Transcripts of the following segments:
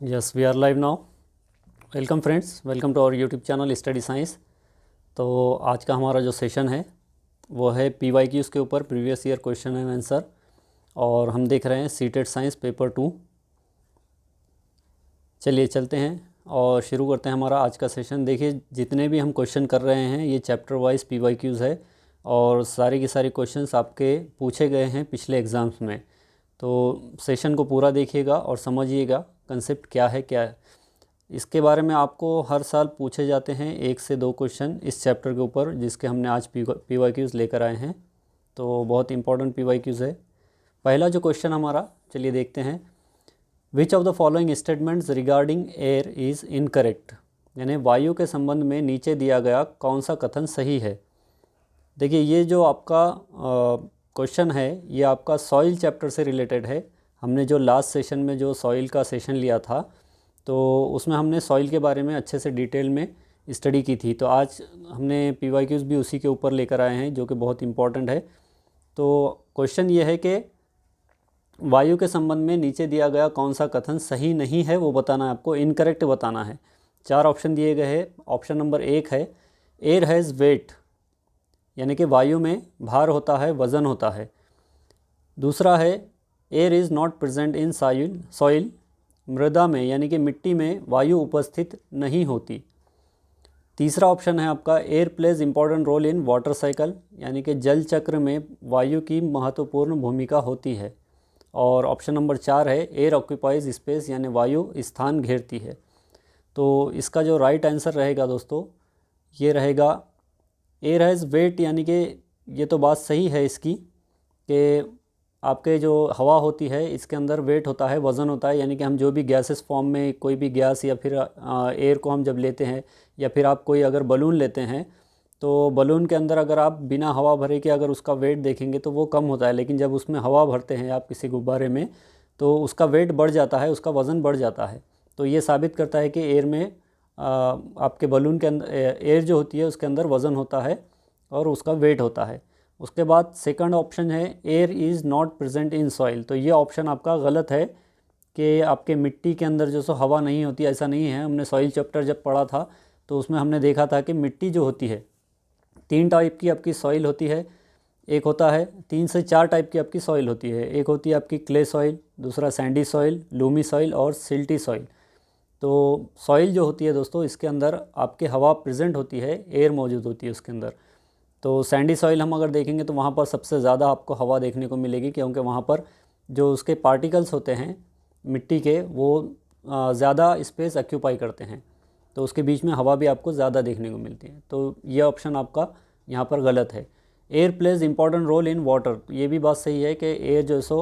Yes, we are live now. Welcome friends, welcome to our YouTube channel study science. तो आज का हमारा जो सेशन है वो है PYQs के ऊपर, previous year question and answer, और हम देख रहे हैं सीटेट साइंस पेपर 2। चलिए चलते हैं और शुरू करते हैं हमारा आज का सेशन। देखिए, जितने भी हम क्वेश्चन कर रहे हैं ये चैप्टर वाइज PYQs है और सारे के सारे क्वेश्चंस आपके पूछे गए हैं पिछले एग्ज़ाम्स में। तो सेशन को पूरा देखिएगा और समझिएगा कंसेप्ट क्या है। इसके बारे में आपको हर साल पूछे जाते हैं 1 से 2 क्वेश्चन इस चैप्टर के ऊपर, जिसके हमने आज PYQs लेकर आए हैं। तो बहुत इंपॉर्टेंट PYQs है। पहला जो क्वेश्चन हमारा, चलिए देखते हैं। विच of the following statements regarding air is incorrect, यानी वायु के संबंध में नीचे दिया गया कौन सा कथन सही है। देखिए, ये जो आपका क्वेश्चन है ये आपका सॉइल चैप्टर से रिलेटेड है। हमने जो लास्ट सेशन में जो सॉइल का सेशन लिया था तो उसमें हमने सॉइल के बारे में अच्छे से डिटेल में स्टडी की थी। तो आज हमने PYQs भी उसी के ऊपर लेकर आए हैं, जो कि बहुत इम्पॉर्टेंट है। तो क्वेश्चन ये है कि वायु के संबंध में नीचे दिया गया कौन सा कथन सही नहीं है, वो बताना है आपको, इनकरेक्ट बताना है। 4 ऑप्शन दिए गए हैं। ऑप्शन नंबर 1 है एयर हैज़ वेट, यानी कि वायु में भार होता है, वज़न होता है। दूसरा है air is not present in soil, मृदा में यानी कि मिट्टी में वायु उपस्थित नहीं होती। तीसरा ऑप्शन है आपका air plays important role in water cycle, यानी कि जल चक्र में वायु की महत्वपूर्ण भूमिका होती है। और ऑप्शन नंबर 4 है एयर ऑक्यूपाइज स्पेस, यानी वायु स्थान घेरती है। तो इसका जो राइट आंसर रहेगा दोस्तों, ये रहेगा एयर हैज़ वेट, यानी कि ये तो बात सही है इसकी कि आपके जो हवा होती है इसके अंदर वेट होता है, वज़न होता है। यानी कि हम जो भी गैसेस फॉर्म में कोई भी गैस या फिर एयर को हम जब लेते हैं, या फिर आप कोई अगर बलून लेते हैं तो बलून के अंदर अगर आप बिना हवा भरे के अगर उसका वेट देखेंगे तो वो कम होता है, लेकिन जब उसमें हवा भरते हैं आप किसी गुब्बारे में तो उसका वेट बढ़ जाता है, उसका वज़न बढ़ जाता है। तो ये साबित करता है कि एयर में आपके बलून के अंदर एयर जो होती है उसके अंदर वज़न होता है और उसका वेट होता है। उसके बाद सेकंड ऑप्शन है air is not present in soil. तो ये ऑप्शन आपका गलत है कि आपके मिट्टी के अंदर जो सो हवा नहीं होती, ऐसा नहीं है। हमने सॉइल चैप्टर जब पढ़ा था तो उसमें हमने देखा था कि मिट्टी जो होती है 3 टाइप की आपकी सॉइल होती है। एक होता है 3 से 4 टाइप की आपकी सॉइल होती है। एक होती है आपकी क्ले सॉइल, दूसरा सैंडी सॉइल, लूमी सॉइल और सिल्टी सॉइल। तो सॉइल जो होती है दोस्तों, इसके अंदर आपके हवा प्रेजेंट होती है, एयर मौजूद होती है उसके अंदर। तो सैंडी सॉइल हम अगर देखेंगे तो वहाँ पर सबसे ज़्यादा आपको हवा देखने को मिलेगी, क्योंकि वहाँ पर जो उसके पार्टिकल्स होते हैं मिट्टी के, वो ज़्यादा स्पेस ऑक्यूपाई करते हैं, तो उसके बीच में हवा भी आपको ज़्यादा देखने को मिलती है। तो ये ऑप्शन आपका यहाँ पर गलत है। Air plays important role in water, ये भी बात सही है कि एयर जो सो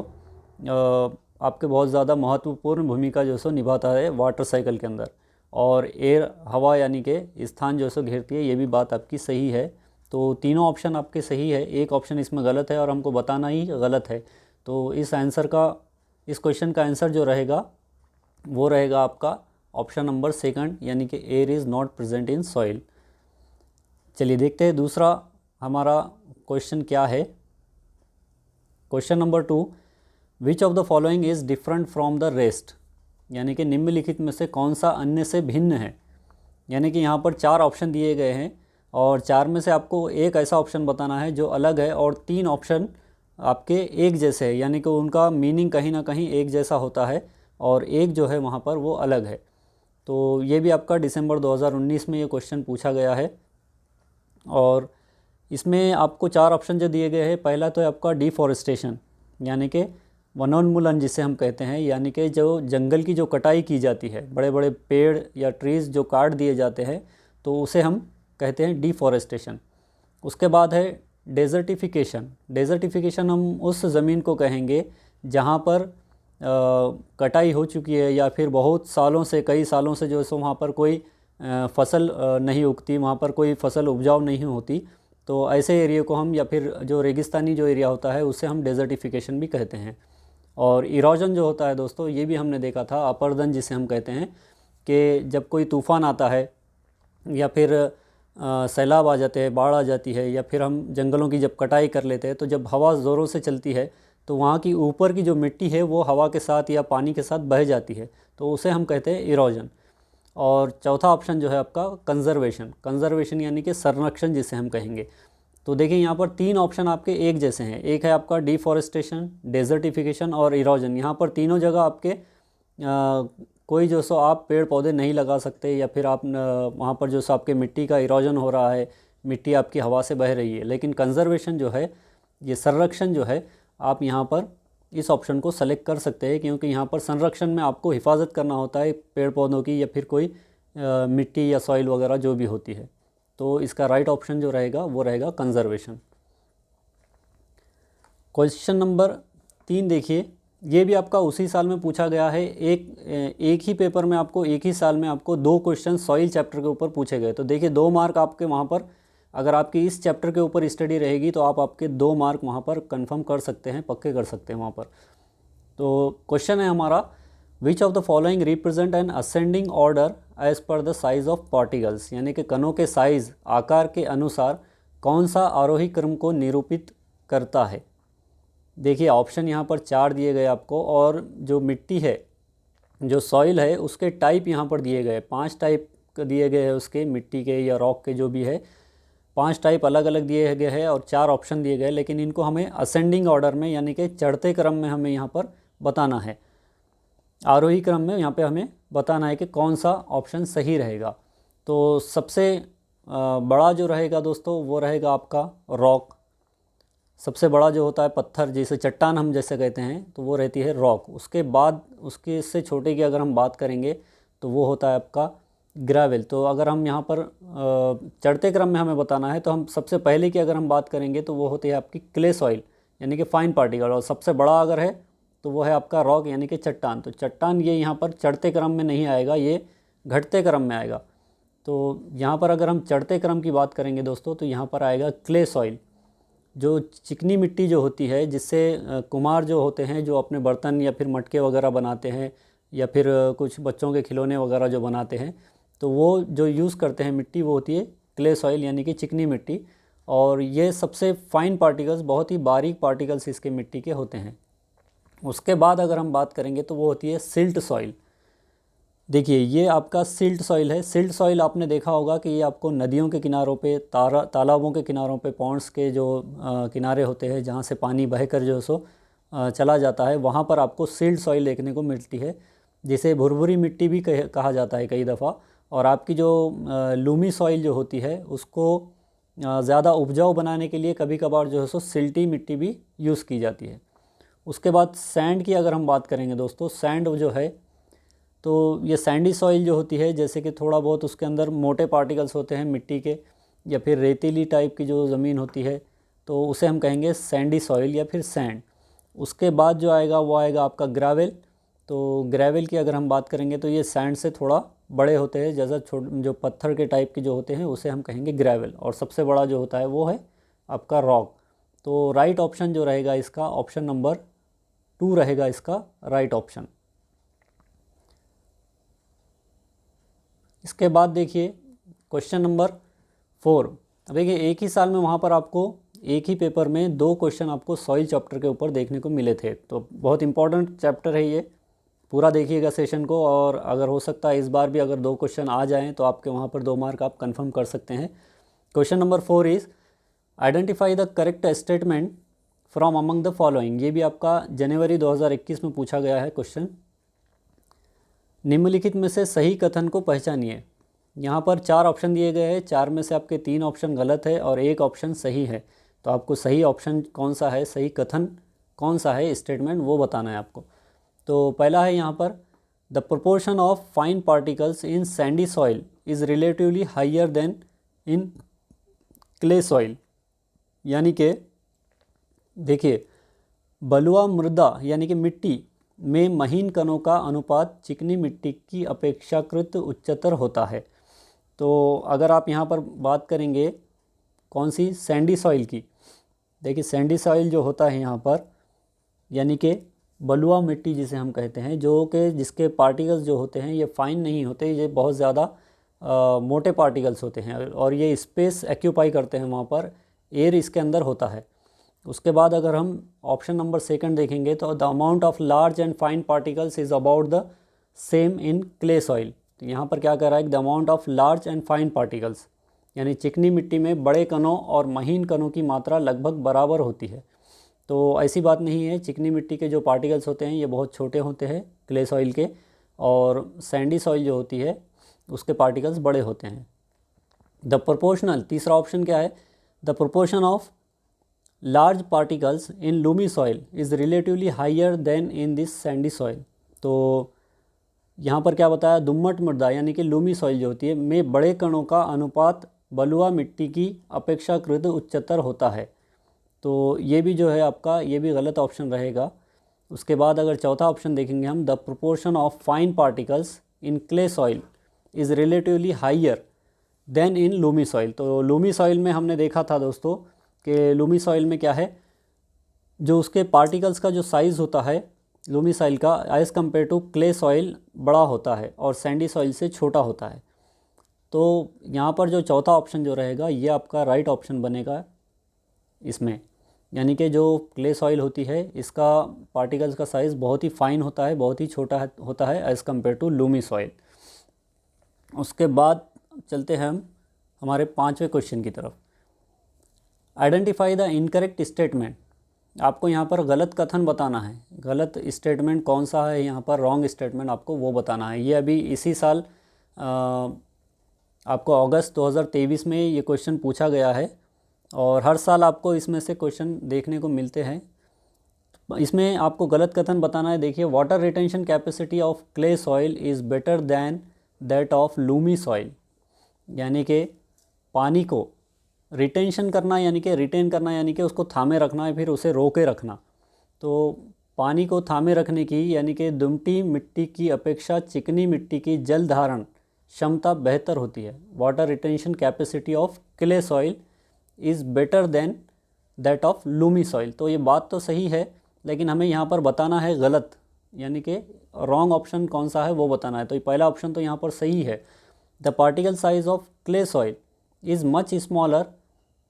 आपके बहुत ज़्यादा महत्वपूर्ण भूमिका जो सो निभाता है वाटर साइकिल के अंदर, और एयर हवा यानी कि स्थान जो सो घेरती है, ये भी बात आपकी सही है। तो तीनों ऑप्शन आपके सही है, एक ऑप्शन इसमें गलत है और हमको बताना ही गलत है। तो इस क्वेश्चन का आंसर जो रहेगा वो रहेगा आपका ऑप्शन नंबर 2, यानी कि air is not present in soil. चलिए देखते हैं दूसरा हमारा क्वेश्चन क्या है। Question number 2, which of the following is different from the rest, यानी कि निम्नलिखित में से कौन सा अन्य से भिन्न है। यानी कि यहाँ पर 4 ऑप्शन दिए गए हैं और 4 में से आपको एक ऐसा ऑप्शन बताना है जो अलग है, और 3 ऑप्शन आपके एक जैसे हैं, यानी कि उनका मीनिंग कहीं ना कहीं एक जैसा होता है और एक जो है वहाँ पर वो अलग है। तो ये भी आपका दिसंबर 2019 में ये क्वेश्चन पूछा गया है और इसमें आपको 4 ऑप्शन जो दिए गए हैं, पहला तो है आपका डिफॉरेस्टेशन, यानी कि वनोन्मूलन जिसे हम कहते हैं, यानी कि जो जंगल की जो कटाई की जाती है, बड़े बड़े पेड़ या ट्रीज़ जो काट दिए जाते हैं, तो उसे हम कहते हैं डिफॉरेस्टेशन। उसके बाद है डेजर्टिफिकेशन। डेजर्टिफिकेशन हम उस ज़मीन को कहेंगे जहाँ पर कटाई हो चुकी है या फिर बहुत सालों से, कई सालों से जो है सो वहाँ पर कोई फसल नहीं उगती, वहाँ पर कोई फसल उपजाऊ नहीं होती। तो ऐसे एरिया को हम, या फिर जो रेगिस्तानी जो एरिया होता है उसे हम डेजर्टिफिकेशन भी कहते हैं। और इरोजन जो होता है दोस्तों, ये भी हमने देखा था, अपरदन जिसे हम कहते हैं, कि जब कोई तूफ़ान आता है या फिर सैलाब आ जाते हैं, बाढ़ आ जाती है, या फिर हम जंगलों की जब कटाई कर लेते हैं, तो जब हवा ज़ोरों से चलती है तो वहाँ की ऊपर की जो मिट्टी है वो हवा के साथ या पानी के साथ बह जाती है, तो उसे हम कहते हैं इरोजन। और चौथा ऑप्शन जो है आपका कंजर्वेशन, कंजर्वेशन यानी कि संरक्षण जिसे हम कहेंगे। तो देखिए यहाँ पर 3 ऑप्शन आपके एक जैसे हैं, एक है आपका डिफॉरेस्टेशन, डेजर्टिफिकेशन और इरोजन। यहाँ पर तीनों जगह आपके कोई जो सो आप पेड़ पौधे नहीं लगा सकते, या फिर आप वहाँ पर जो सो आपके मिट्टी का इरोजन हो रहा है, मिट्टी आपकी हवा से बह रही है। लेकिन कंजर्वेशन जो है, ये संरक्षण जो है, आप यहाँ पर इस ऑप्शन को सेलेक्ट कर सकते हैं, क्योंकि यहाँ पर संरक्षण में आपको हिफाजत करना होता है पेड़ पौधों की, या फिर कोई मिट्टी या सॉइल वगैरह जो भी होती है। तो इसका राइट ऑप्शन जो रहेगा वो रहेगा कंजर्वेशन। क्वेश्चन नंबर 3 देखिए, ये भी आपका उसी साल में पूछा गया है। एक ही पेपर में आपको एक ही साल में आपको 2 क्वेश्चन सॉइल चैप्टर के ऊपर पूछे गए। तो देखिए 2 मार्क आपके वहाँ पर, अगर आपकी इस चैप्टर के ऊपर स्टडी रहेगी तो आप आपके 2 मार्क वहाँ पर कंफर्म कर सकते हैं, पक्के कर सकते हैं वहाँ पर। तो क्वेश्चन है हमारा, which of the following represent an ascending order as per the size of particles, यानी कि कणों के साइज आकार के अनुसार कौन सा आरोही क्रम को निरूपित करता है। देखिए ऑप्शन यहाँ पर 4 दिए गए आपको, और जो मिट्टी है, जो सॉइल है, उसके टाइप यहाँ पर दिए गए, 5 टाइप दिए गए हैं उसके, मिट्टी के या रॉक के जो भी है, 5 टाइप अलग अलग दिए गए हैं और 4 ऑप्शन दिए गए। लेकिन इनको हमें असेंडिंग ऑर्डर में, यानी कि चढ़ते क्रम में हमें यहाँ पर बताना है, आरोही क्रम में यहाँ पे हमें बताना है कि कौन सा ऑप्शन सही रहेगा। तो सबसे बड़ा जो रहेगा दोस्तों वो रहेगा आपका रॉक। सबसे बड़ा जो होता है पत्थर, जैसे चट्टान हम जैसे कहते हैं, तो वो रहती है रॉक। उसके बाद उसके इससे छोटे की अगर हम बात करेंगे तो वो होता है आपका ग्रेवल। तो अगर हम यहाँ पर चढ़ते क्रम में हमें बताना है, तो हम सबसे पहले की अगर हम बात करेंगे तो वो होती है आपकी क्ले सॉइल, यानी कि फाइन पार्टिकल। और सबसे बड़ा अगर है तो वो है आपका रॉक, यानी कि चट्टान। तो चट्टान ये यहाँ पर चढ़ते क्रम में नहीं आएगा, ये घटते क्रम में आएगा। तो यहाँ पर अगर हम चढ़ते क्रम की बात करेंगे दोस्तों, तो यहाँ पर आएगा क्ले सॉइल, जो चिकनी मिट्टी जो होती है, जिससे कुम्हार जो होते हैं, जो अपने बर्तन या फिर मटके वगैरह बनाते हैं, या फिर कुछ बच्चों के खिलौने वगैरह जो बनाते हैं, तो वो जो यूज़ करते हैं मिट्टी, वो होती है क्ले सॉइल, यानी कि चिकनी मिट्टी। और ये सबसे फाइन पार्टिकल्स, बहुत ही बारीक पार्टिकल्स इसके मिट्टी के होते हैं। उसके बाद अगर हम बात करेंगे तो वो होती है सिल्ट सॉइल। देखिए ये आपका सिल्ट सॉइल है। सिल्ट सॉइल आपने देखा होगा कि ये आपको नदियों के किनारों पे, तालाबों के किनारों पे, पॉन्ड्स के जो किनारे होते हैं, जहाँ से पानी बहकर जो सो चला जाता है, वहाँ पर आपको सिल्ट सॉइल देखने को मिलती है, जिसे भुरभुरी मिट्टी भी कहा जाता है कई दफ़ा। और आपकी जो लूमी सॉइल जो होती है, उसको ज़्यादा उपजाऊ बनाने के लिए कभी कभार जो है सो सिल्टी मिट्टी भी यूज़ की जाती है। उसके बाद सैंड की अगर हम बात करेंगे दोस्तों, सैंड जो है, तो ये सैंडी सॉइल जो होती है, जैसे कि थोड़ा बहुत उसके अंदर मोटे पार्टिकल्स होते हैं मिट्टी के, या फिर रेतीली टाइप की जो ज़मीन होती है, तो उसे हम कहेंगे सैंडी सॉइल या फिर सैंड। उसके बाद जो आएगा वो आएगा आपका ग्रेवल। तो ग्रेवल की अगर हम बात करेंगे तो ये सैंड से थोड़ा बड़े होते हैं, जैसा जो पत्थर के टाइप के जो होते हैं उसे हम कहेंगे ग्रेवल। और सबसे बड़ा जो होता है वो है आपका रॉक। तो राइट ऑप्शन जो रहेगा इसका, ऑप्शन नंबर 2 रहेगा इसका राइट ऑप्शन। इसके बाद देखिए क्वेश्चन नंबर 4। देखिए एक ही साल में वहाँ पर आपको एक ही पेपर में 2 क्वेश्चन आपको सॉइल चैप्टर के ऊपर देखने को मिले थे। तो बहुत इंपॉर्टेंट चैप्टर है ये, पूरा देखिएगा सेशन को। और अगर हो सकता है इस बार भी अगर 2 क्वेश्चन आ जाएं तो आपके वहाँ पर 2 मार्क आप कंफर्म कर सकते हैं। Question number 4 is identify the correct statement from among the following. ये भी आपका जनवरी 2021 में पूछा गया है क्वेश्चन। निम्नलिखित में से सही कथन को पहचानिए। यहाँ पर 4 ऑप्शन दिए गए हैं, 4 में से आपके 3 ऑप्शन गलत है और 1 ऑप्शन सही है। तो आपको सही ऑप्शन कौन सा है, सही कथन कौन सा है, स्टेटमेंट, वो बताना है आपको। तो पहला है यहाँ पर, the proportion of fine particles in sandy soil is relatively higher than in clay soil. यानी कि देखिए बलुआ मृदा यानी कि मिट्टी में महीन कणों का अनुपात चिकनी मिट्टी की अपेक्षाकृत उच्चतर होता है। तो अगर आप यहाँ पर बात करेंगे कौन सी, सैंडी सॉइल की, देखिए सैंडी सॉइल जो होता है यहाँ पर, यानी कि बलुआ मिट्टी जिसे हम कहते हैं, जो कि जिसके पार्टिकल्स जो होते हैं ये फाइन नहीं होते, ये बहुत ज़्यादा मोटे पार्टिकल्स होते हैं और ये स्पेस एक्यूपाई करते हैं, वहाँ पर एयर इसके अंदर होता है। उसके बाद अगर हम ऑप्शन नंबर सेकंड देखेंगे तो the amount of large and fine particles is about the same in clay soil. तो यहाँ पर क्या कर रहा है, the amount of large and fine particles, यानी चिकनी मिट्टी में बड़े कणों और महीन कणों की मात्रा लगभग बराबर होती है। तो ऐसी बात नहीं है, चिकनी मिट्टी के जो पार्टिकल्स होते हैं ये बहुत छोटे होते हैं क्ले सॉइल के, और सैंडी सॉइल जो होती है उसके पार्टिकल्स बड़े होते हैं। द प्रोपोर्शनल, तीसरा ऑप्शन क्या है, the proportion of large particles in loamy soil is relatively higher than in this sandy soil. तो यहाँ पर क्या बताया, दुम्मट मृदा यानी कि लूमी सॉइल जो होती है में बड़े कणों का अनुपात बलुआ मिट्टी की अपेक्षाकृत उच्चतर होता है। तो ये भी जो है आपका, ये भी गलत ऑप्शन रहेगा। उसके बाद अगर चौथा ऑप्शन देखेंगे हम, the proportion of fine particles in clay soil is relatively higher than in loamy soil. तो लूमी सॉइल में हमने देखा था दोस्तों कि लूमी सॉइल में क्या है, जो उसके पार्टिकल्स का जो साइज़ होता है लूमी सॉइल का as compare to clay soil बड़ा होता है और सैंडी सॉइल से छोटा होता है। तो यहाँ पर जो चौथा ऑप्शन जो रहेगा ये आपका राइट ऑप्शन बनेगा इसमें, यानी कि जो क्ले सॉइल होती है इसका पार्टिकल्स का साइज़ बहुत ही फाइन होता है, बहुत ही छोटा होता है as compare to loamy soil. उसके बाद चलते हैं हम हमारे पांचवें क्वेश्चन की तरफ। Identify the incorrect statement. आपको यहाँ पर गलत कथन बताना है, गलत स्टेटमेंट कौन सा है यहाँ पर, रॉन्ग स्टेटमेंट आपको वो बताना है। ये अभी इसी साल आपको अगस्त 2023 में ये क्वेश्चन पूछा गया है और हर साल आपको इसमें से क्वेश्चन देखने को मिलते हैं। इसमें आपको गलत कथन बताना है। देखिए, water retention capacity of clay soil is better than that of Lumi soil, यानी कि पानी को रिटेंशन करना यानी कि रिटेन करना यानी कि उसको थामे रखना है, फिर उसे रोके रखना। तो पानी को थामे रखने की यानी कि दुमटी मिट्टी की अपेक्षा चिकनी मिट्टी की जल धारण क्षमता बेहतर होती है। Water retention capacity of clay soil is better than that of Lumi soil. तो ये बात तो सही है, लेकिन हमें यहाँ पर बताना है गलत, यानी कि रॉन्ग ऑप्शन कौन सा है वो बताना है। तो ये पहला ऑप्शन तो यहाँ पर सही है, the particle size of clay soil is much smaller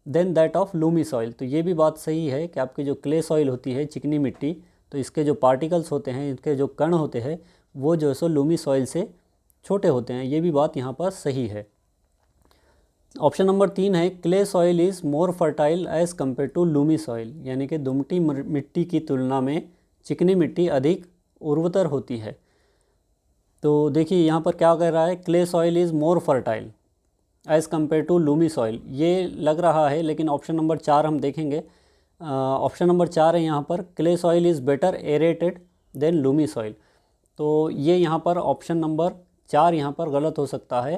than that of Lumi soil. तो ये भी बात सही है कि आपकी जो क्ले सॉइल होती है चिकनी मिट्टी, तो इसके जो पार्टिकल्स होते हैं, इनके जो कण होते हैं वो जो है सो लूमी सॉइल से छोटे होते हैं। ये भी बात यहाँ पर सही है। ऑप्शन नंबर 3 है, clay soil is more fertile as compare to loamy soil, यानी कि दुमटी मिट्टी की तुलना में चिकनी मिट्टी अधिक उर्वरतर होती है। तो देखिए यहाँ पर क्या कह रहा है, clay soil is more fertile as compare to loamy soil, ये लग रहा है, लेकिन ऑप्शन नंबर 4 हम देखेंगे। ऑप्शन नंबर 4 है यहाँ पर, clay soil is better aerated than loamy soil. तो ये यहाँ पर ऑप्शन नंबर 4 यहाँ पर गलत हो सकता है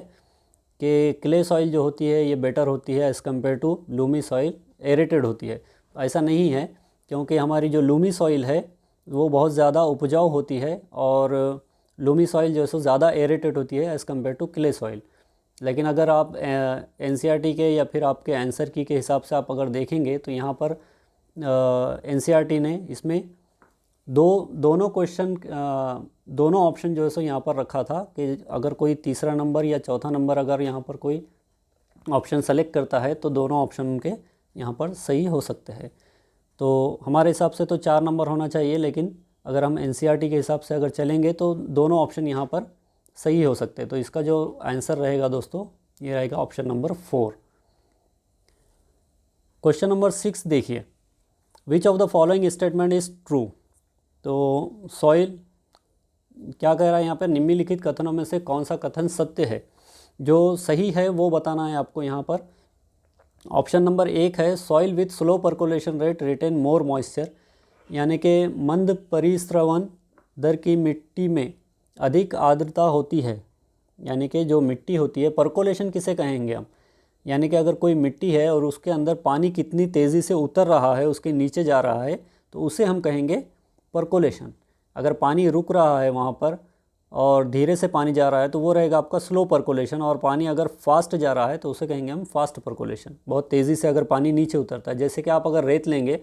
कि क्ले सॉइल जो होती है ये बेटर होती है as compare to loamy soil aerated होती है। ऐसा नहीं है, क्योंकि हमारी जो लूमी सॉइल है वो बहुत ज़्यादा उपजाऊ होती है और लूमी सॉइल जो है सो ज़्यादा एरेटेड होती है as compare to clay soil. लेकिन अगर आप एनसीईआरटी के या फिर आपके आंसर की के हिसाब से आप अगर देखेंगे तो यहाँ पर एनसीईआरटी ने इसमें दोनों ऑप्शन जो है सो यहाँ पर रखा था कि अगर कोई तीसरा नंबर या चौथा नंबर अगर यहाँ पर कोई ऑप्शन सेलेक्ट करता है तो दोनों ऑप्शन उनके यहाँ पर सही हो सकते हैं। तो हमारे हिसाब से तो 4 नंबर होना चाहिए, लेकिन अगर हम एनसीईआरटी के हिसाब से अगर चलेंगे तो दोनों ऑप्शन यहाँ पर सही हो सकते हैं। तो इसका जो आंसर रहेगा दोस्तों ये रहेगा ऑप्शन नंबर 4। क्वेश्चन नंबर 6 देखिए, विच of the following statement is true. तो सॉइल क्या कह रहा है यहाँ पर, निम्नलिखित कथनों में से कौन सा कथन सत्य है, जो सही है वो बताना है आपको यहाँ पर। ऑप्शन नंबर 1 है, soil with slow percolation rate retain more moisture, यानी कि मंद परिस्रवण दर की मिट्टी में अधिक आर्द्रता होती है। यानी कि जो मिट्टी होती है, पर्कोलेशन किसे कहेंगे हम, यानी कि अगर कोई मिट्टी है और उसके अंदर पानी कितनी तेज़ी से उतर रहा है, उसके नीचे जा रहा है, तो उसे हम कहेंगे पर्कोलेशन। अगर पानी रुक रहा है वहाँ पर और धीरे से पानी जा रहा है तो वो रहेगा आपका स्लो पर्कोलेशन, और पानी अगर फास्ट जा रहा है तो उसे कहेंगे हम फास्ट पर्कोलेशन। बहुत तेज़ी से अगर पानी नीचे उतरता है, जैसे कि आप अगर रेत लेंगे,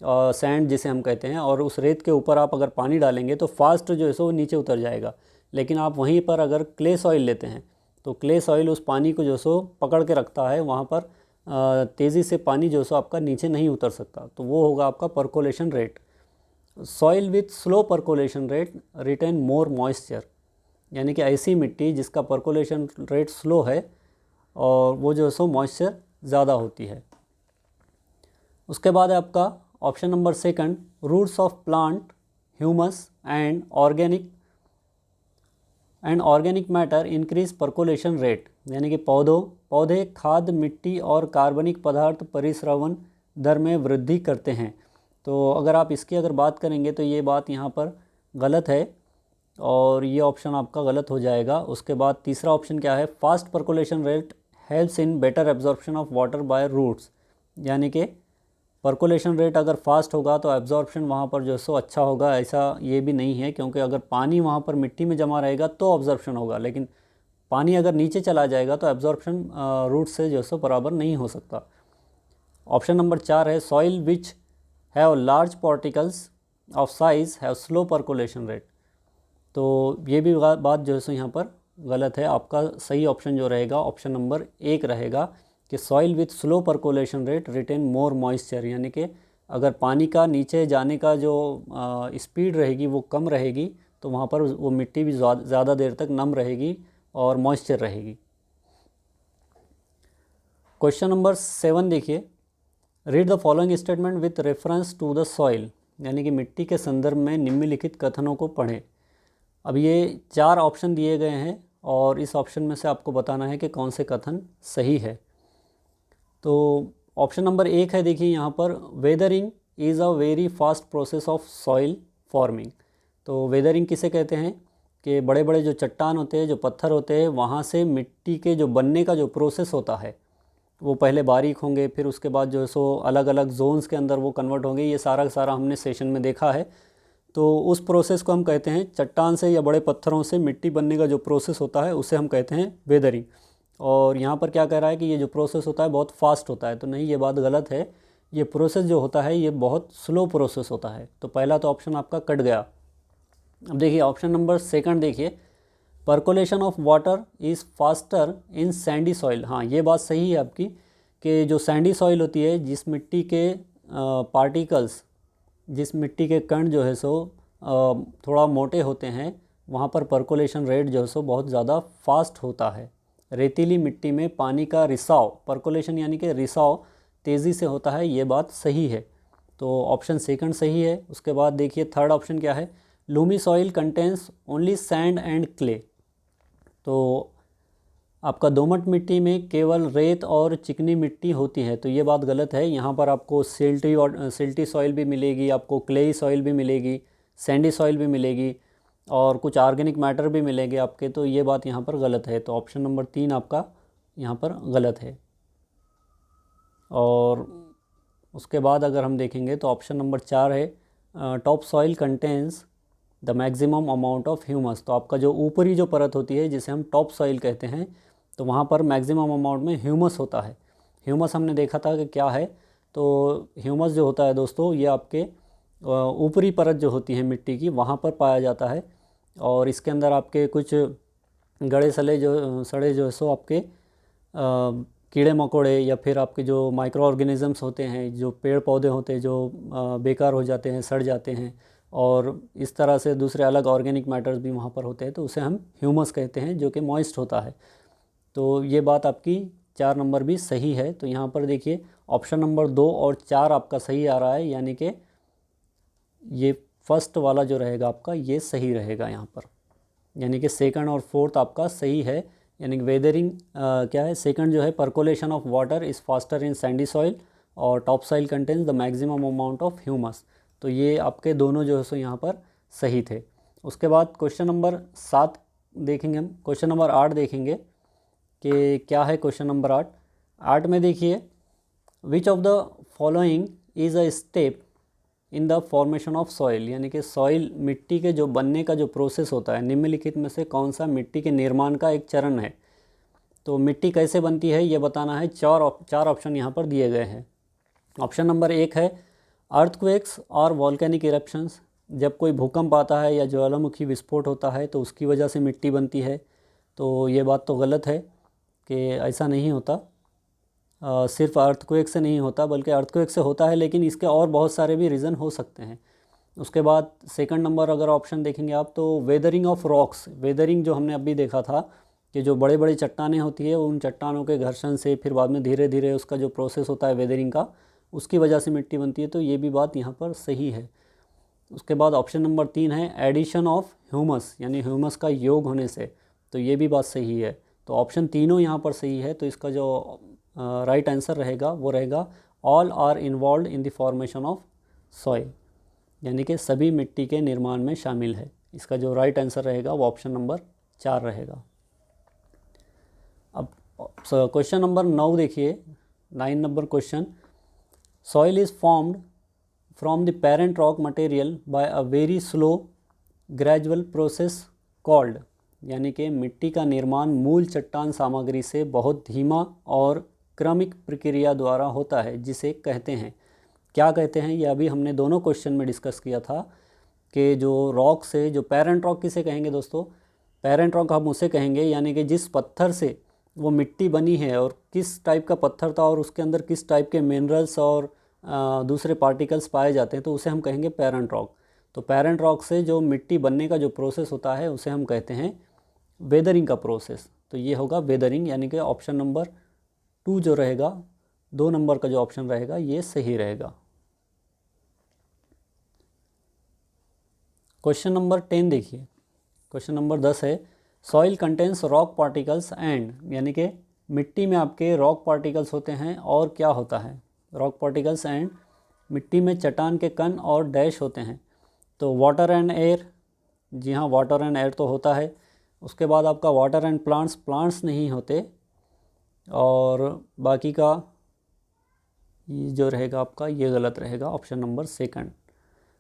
सैंड जिसे हम कहते हैं, और उस रेत के ऊपर आप अगर पानी डालेंगे तो फास्ट जो है सो नीचे उतर जाएगा। लेकिन आप वहीं पर अगर क्ले सॉइल लेते हैं तो क्ले सॉइल उस पानी को जो सो पकड़ के रखता है, वहाँ पर तेज़ी से पानी जो है सो आपका नीचे नहीं उतर सकता, तो वो होगा आपका percolation rate. Soil with slow percolation rate retain more moisture, यानी कि ऐसी मिट्टी जिसका परकोलेशन रेट स्लो है और वो जो है सो मॉइस्चर ज़्यादा होती है। उसके बाद है आपका option number second, roots of plant humus and organic matter increase percolation rate, यानी कि पौधे खाद, मिट्टी और कार्बनिक पदार्थ परिस्रवण दर में वृद्धि करते हैं। तो अगर आप इसकी अगर बात करेंगे तो ये बात यहाँ पर गलत है और ये ऑप्शन आपका गलत हो जाएगा। उसके बाद तीसरा ऑप्शन क्या है, fast percolation rate helps in better absorption of water by roots, यानी कि परकोलेशन रेट अगर फास्ट होगा तो एब्जॉर्प्शन वहाँ पर जो सो अच्छा होगा, ऐसा ये भी नहीं है, क्योंकि अगर पानी वहाँ पर मिट्टी में जमा रहेगा तो एब्जॉर्प्शन होगा, लेकिन पानी अगर नीचे चला जाएगा तो एब्जॉर्प्शन रूट से जो सो बराबर नहीं हो सकता। ऑप्शन नंबर 4 है, soil which have large particles of size have slow percolation rate. तो ये भी बात जो है सो यहाँ पर गलत है। आपका सही ऑप्शन जो रहेगा ऑप्शन नंबर 1 रहेगा कि soil with slow percolation rate retain more moisture, यानी कि अगर पानी का नीचे जाने का जो स्पीड रहेगी वो कम रहेगी तो वहाँ पर वो मिट्टी भी ज़्यादा देर तक नम रहेगी और मॉइस्चर रहेगी। क्वेश्चन नंबर 7 देखिए, read the following statement with reference to the soil, यानी कि मिट्टी के संदर्भ में निम्नलिखित कथनों को पढ़ें। अब ये 4 ऑप्शन दिए गए हैं और इस ऑप्शन में से आपको बताना है कि कौन से कथन सही है। तो ऑप्शन नंबर 1 है, देखिए यहाँ पर, weathering is a very fast process of soil forming. तो वेदरिंग किसे कहते हैं कि बड़े बड़े जो चट्टान होते हैं, जो पत्थर होते हैं, वहाँ से मिट्टी के जो बनने का जो प्रोसेस होता है वो पहले बारीक होंगे, फिर उसके बाद जो है सो अलग अलग जोन्स के अंदर वो कन्वर्ट होंगे। ये सारा का सारा हमने सेशन में देखा है। तो उस प्रोसेस को हम कहते हैं, चट्टान से या बड़े पत्थरों से मिट्टी बनने का जो प्रोसेस होता है उसे हम कहते हैं वेदरिंग। और यहाँ पर क्या कह रहा है कि ये जो प्रोसेस होता है बहुत फास्ट होता है, तो नहीं, ये बात गलत है। ये प्रोसेस जो होता है ये बहुत स्लो प्रोसेस होता है। तो पहला तो ऑप्शन आपका कट गया। अब देखिए ऑप्शन नंबर 2 देखिए, percolation of water is faster in sandy soil. हाँ, ये बात सही है आपकी कि जो सैंडी सॉइल होती है, जिस मिट्टी के पार्टिकल्स, जिस मिट्टी के कण जो है सो थोड़ा मोटे होते हैं, वहाँ पर परकोलेशन रेट जो है सो बहुत ज़्यादा फास्ट होता है। रेतीली मिट्टी में पानी का रिसाव, परकोलेशन यानी कि रिसाव तेज़ी से होता है, ये बात सही है। तो ऑप्शन 2 सही है। उसके बाद देखिए थर्ड ऑप्शन क्या है, loamy soil contains only sand and clay. तो आपका दोमट मिट्टी में केवल रेत और चिकनी मिट्टी होती है, तो ये बात गलत है। यहाँ पर आपको सिल्टी सॉइल भी मिलेगी, आपको क्लेई सॉइल भी मिलेगी, सैंडी सॉइल भी मिलेगी और कुछ ऑर्गेनिक मैटर भी मिलेंगे आपके। तो ये बात यहाँ पर गलत है। तो ऑप्शन नंबर 3 आपका यहाँ पर गलत है। और उसके बाद अगर हम देखेंगे तो ऑप्शन नंबर 4 है, top soil contains the maximum amount of humus. तो आपका जो ऊपरी जो परत होती है जिसे हम टॉप सॉइल कहते हैं, तो वहाँ पर मैक्सिमम अमाउंट में ह्यूमस होता है। ह्यूमस हमने देखा था कि क्या है, तो ह्यूमस जो होता है दोस्तों, ये आपके ऊपरी परत जो होती है मिट्टी की, वहाँ पर पाया जाता है। और इसके अंदर आपके कुछ सड़े जो है सो आपके कीड़े मकोड़े या फिर आपके जो माइक्रो ऑर्गेनिज़म्स होते हैं, जो पेड़ पौधे होते हैं जो बेकार हो जाते हैं, सड़ जाते हैं, और इस तरह से दूसरे अलग ऑर्गेनिक मैटर्स भी वहाँ पर होते हैं, तो उसे हम ह्यूमस कहते हैं, जो कि मॉइस्ट होता है। तो ये बात आपकी 4 नंबर भी सही है। तो यहाँ पर देखिए ऑप्शन नंबर 2 और 4 आपका सही आ रहा है, यानी कि ये फर्स्ट वाला जो रहेगा आपका ये सही रहेगा यहाँ पर, यानी कि 2nd और 4th आपका सही है। यानी कि वेदरिंग क्या है, 2nd जो है, percolation of water is faster in sandy soil, और top soil contains the maximum amount of humus. तो ये आपके दोनों जो है सो यहाँ पर सही थे। उसके बाद क्वेश्चन नंबर 7 देखेंगे हम। क्वेश्चन नंबर 8 देखेंगे कि क्या है क्वेश्चन नंबर 8 में देखिए, विच of the following is a step in the formation of soil, यानी कि सॉइल मिट्टी के जो बनने का जो प्रोसेस होता है, निम्नलिखित में से कौन सा मिट्टी के निर्माण का एक चरण है। तो मिट्टी कैसे बनती है ये बताना है। 4 ऑप्शन यहाँ पर दिए गए हैं। ऑप्शन नंबर 1 है, अर्थक्वेक्स और वॉल्केनिक इरप्शंस। जब कोई भूकंप आता है या ज्वालामुखी विस्फोट होता है तो उसकी वजह से मिट्टी बनती है। तो ये बात तो गलत है कि ऐसा नहीं होता। सिर्फ अर्थक्वेक से नहीं होता, बल्कि अर्थक्वेक से होता है लेकिन इसके और बहुत सारे भी रीज़न हो सकते हैं। उसके बाद सेकंड नंबर अगर ऑप्शन देखेंगे आप तो वेदरिंग ऑफ रॉक्स। वेदरिंग जो हमने अभी देखा था कि जो बड़े बड़े चट्टानें होती है उन चट्टानों के घर्षण से फिर बाद में धीरे धीरे उसका जो प्रोसेस होता है वेदरिंग का, उसकी वजह से मिट्टी बनती है, तो ये भी बात यहाँ पर सही है। उसके बाद ऑप्शन नंबर 3 है एडिशन ऑफ ह्यूमस, यानी ह्यूमस का योग होने से, तो ये भी बात सही है। तो ऑप्शन तीनों यहाँ पर सही है। तो इसका जो राइट आंसर रहेगा वो रहेगा all are involve in the formation of soil, यानी कि सभी मिट्टी के निर्माण में शामिल है। इसका जो राइट आंसर रहेगा वो ऑप्शन नंबर 4 रहेगा। अब क्वेश्चन नंबर 9 देखिए, 9 number question, soil is formed from the parent rock material by a very slow gradual process called, यानी कि मिट्टी का निर्माण मूल चट्टान सामग्री से बहुत धीमा और क्रमिक प्रक्रिया द्वारा होता है, जिसे कहते हैं, क्या कहते हैं, ये अभी हमने दोनों क्वेश्चन में डिस्कस किया था कि जो रॉक से, जो पेरेंट रॉक किसे कहेंगे दोस्तों, पेरेंट रॉक हम उसे कहेंगे यानी कि जिस पत्थर से वो मिट्टी बनी है और किस टाइप का पत्थर था और उसके अंदर किस टाइप के मिनरल्स और दूसरे पार्टिकल्स पाए जाते हैं, तो उसे हम कहेंगे पेरेंट रॉक। तो पेरेंट रॉक से जो मिट्टी बनने का जो प्रोसेस होता है उसे हम कहते हैं वेदरिंग का प्रोसेस। तो ये होगा वेदरिंग, यानी कि ऑप्शन नंबर 2 जो रहेगा, 2 नंबर का जो ऑप्शन रहेगा ये सही रहेगा। क्वेश्चन नंबर 10 देखिए, क्वेश्चन नंबर 10 है soil contains rock particles and, यानी कि मिट्टी में आपके रॉक पार्टिकल्स होते हैं और क्या होता है, रॉक पार्टिकल्स एंड मिट्टी में चट्टान के कण और डैश होते हैं। तो वाटर एंड एयर, जी हाँ वाटर एंड एयर तो होता है। उसके बाद आपका वाटर एंड प्लांट्स, प्लांट्स नहीं होते। और बाकी का ये जो रहेगा आपका ये गलत रहेगा, ऑप्शन नंबर 2।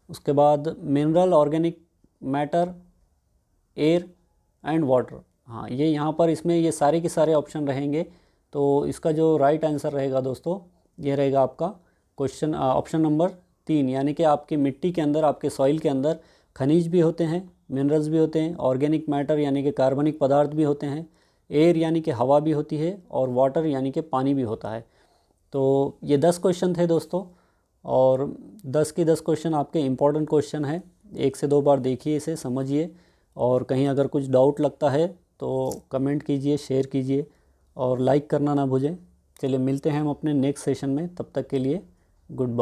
उसके बाद mineral, organic matter, air and water, हाँ ये यहाँ पर इसमें ये सारे के सारे ऑप्शन रहेंगे। तो इसका जो राइट आंसर रहेगा दोस्तों ये रहेगा आपका क्वेश्चन ऑप्शन नंबर 3, यानी कि आपकी मिट्टी के अंदर, आपके सॉइल के अंदर खनिज भी होते हैं, मिनरल्स भी होते हैं, ऑर्गेनिक मैटर यानी कि कार्बनिक पदार्थ भी होते हैं, एयर यानी कि हवा भी होती है, और वाटर यानी कि पानी भी होता है। तो ये 10 क्वेश्चन थे दोस्तों, और 10 के 10 क्वेश्चन आपके इम्पॉर्टेंट क्वेश्चन है। 1 से 2 बार देखिए, इसे समझिए, और कहीं अगर कुछ डाउट लगता है तो कमेंट कीजिए, शेयर कीजिए और लाइक करना ना भूलें। चलिए मिलते हैं हम अपने नेक्स्ट सेशन में, तब तक के लिए गुड बाय।